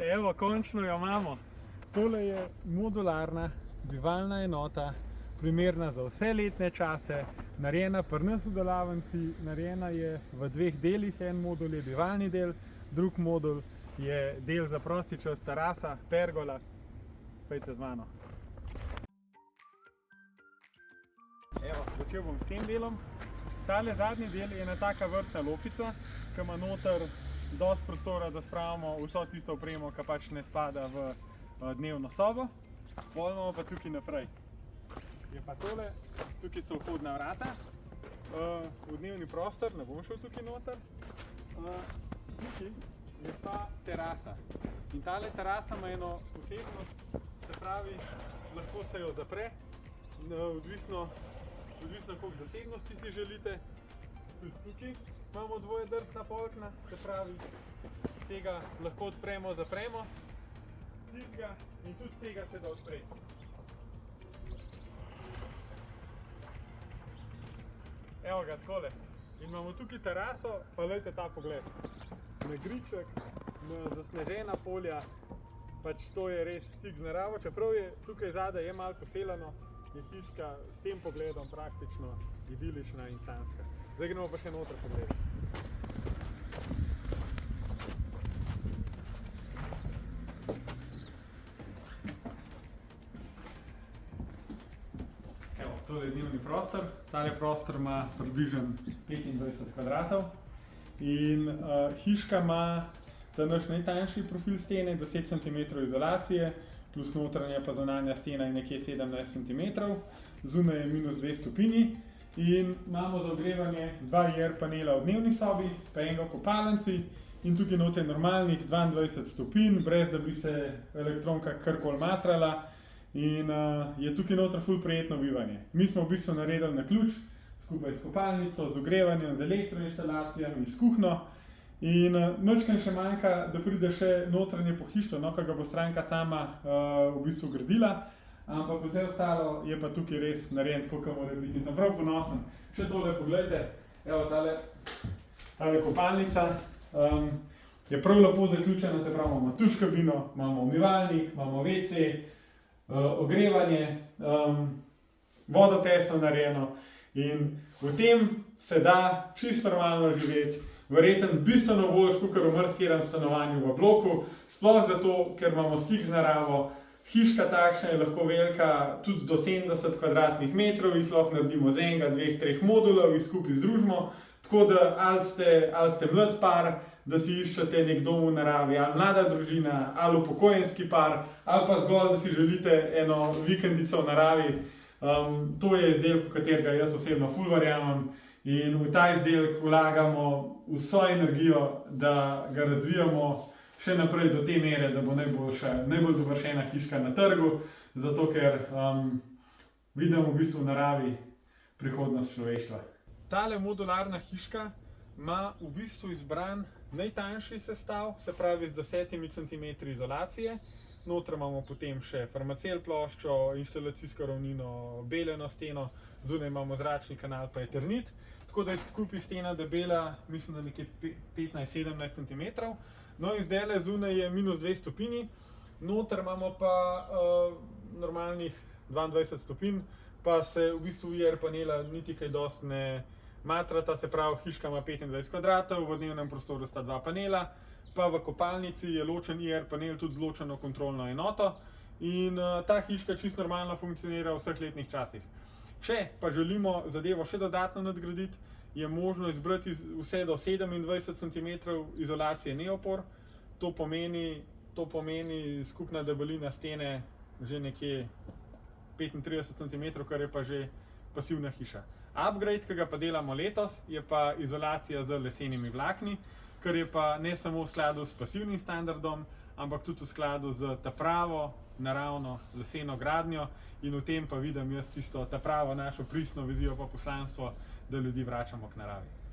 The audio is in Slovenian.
Evo, končno jo imamo. Tole je modularna bivalna enota, primerna za vse letne čase, narejena pri nas v delavnici, narejena je v dveh delih. En modul je bivalni del, drug modul je del za prosti čas, terasa, pergola. Pojdite z mano. Evo, začel bom s tem delom. Tale zadnji del je ena taka vrtna lopica, ki ima noter dosti prostora, da spravimo vso tisto opremo, ki pač ne spada v dnevno sobo. Pol imamo pa tukaj naprej. Je pa tole, tukaj so vhodna vrata, v dnevni prostor, ne bom šel tukaj noter. Tukaj je pa terasa. In tale terasa ima eno posebnost, se pravi, lahko se jo zapre, odvisno koliko zasebnosti si želite. Tudi tukaj imamo dvoje drsna polkna, se pravi, tega lahko odpremo, zapremo, tistega in tudi tega se da odpreti. Evo ga, takole. In imamo tukaj teraso, pa glejte ta pogled. Na griček, na zasnežena polja, pač to je res stik z naravo, čeprav je tukaj zadaj je malo poselano, je hiška s tem pogledom praktično idilična in sanjska. Zdaj gremo pa še noter pogledati. Evo, tole je dnevni prostor. Tale prostor ima približno 25 kvadratov. In hiška ima ta naš najtanjši profil stene, 10 cm izolacije, plus notranja pa zunanja stena je nekje 17 cm, zunaj je -2 stopinji in imamo za ogrevanje 2 IR panela v dnevni sobi, pa enega v kopalnici in tukaj noter je normalnih 22 stopinj, brez da bi se elektronka karkoli matrala in je tukaj noter ful prijetno bivanje. Mi smo v bistvu naredili na ključ, skupaj s kopalnico, z ogrevanjem, z elektroinštalacijami, s kuhno. In majčkeno še manjka, da pride še notranje pohištvo, no, ki ga bo stranka sama v bistvu gradila, ampak vse ostalo je pa tukaj res narejeno tako, kot mora biti. Sem prav ponosen. Še tole poglejte, evo tale kopalnica je prav lepo zaključena, se pravi, imamo tuš kabino, imamo umivalnik, imamo WC, ogrevanje, vodotesno narejeno in v tem se da čisto normalno živeti. Verjetno bistveno boljš, kakor v marsikaterem stanovanju v bloku, sploh zato, ker imamo stik z naravo. Hiška takšna je lahko velika tudi do 70 kvadratnih metrov, jih lahko naredimo z enega, dveh, treh modulov, jih skupaj združimo. Tako da ali ste mlad par, da si iščete nek dom v naravi, ali mlada družina, ali upokojenski par, ali pa zgolj, da si želite eno vikendico v naravi. To je izdelek, v katerega jaz osebno ful verjamem. In v ta izdelek vlagamo vso energijo, da ga razvijamo še naprej do te mere, da bo najbolj dovršena hiška na trgu, zato ker vidimo v bistvu v naravi prihodnost človeštva. Tale modularna hiška ima v bistvu izbran najtanjši sestav, se pravi z 10 cm izolacije. Noter imamo potem še farmacel ploščo, inštalacijsko ravnino, beleno steno, zunaj imamo zračni kanal pa eternit. Tako da je skupaj stena debela, mislim, da nekje 15-17 cm. No in zdajle zunaj je -2 stopinji, noter imamo pa normalnih 22 stopinj, pa se v bistvu IR panela niti kaj dosti ne matrata, se pravi, hiška ima 25 kvadratov, v dnevnem prostoru sta 2 panela, pa v kopalnici je ločen IR panel tudi z ločeno kontrolno enoto in ta hiška čisto normalno funkcionira v vseh letnih časih. Če pa želimo zadevo še dodatno nadgraditi, je možno izbrati vse do 27 cm izolacije neopor. To pomeni skupna debelina stene že nekje 35 cm, kar je pa že pasivna hiša. Upgrade, ki ga pa delamo letos, je pa izolacija z lesenimi vlakni, kar je pa ne samo v skladu s pasivnim standardom, ampak tudi v skladu z ta pravo, naravno leseno gradnjo in v tem pa vidim jaz tisto ta pravo našo pristno vizijo pa poslanstvo, da ljudi vračamo k naravi.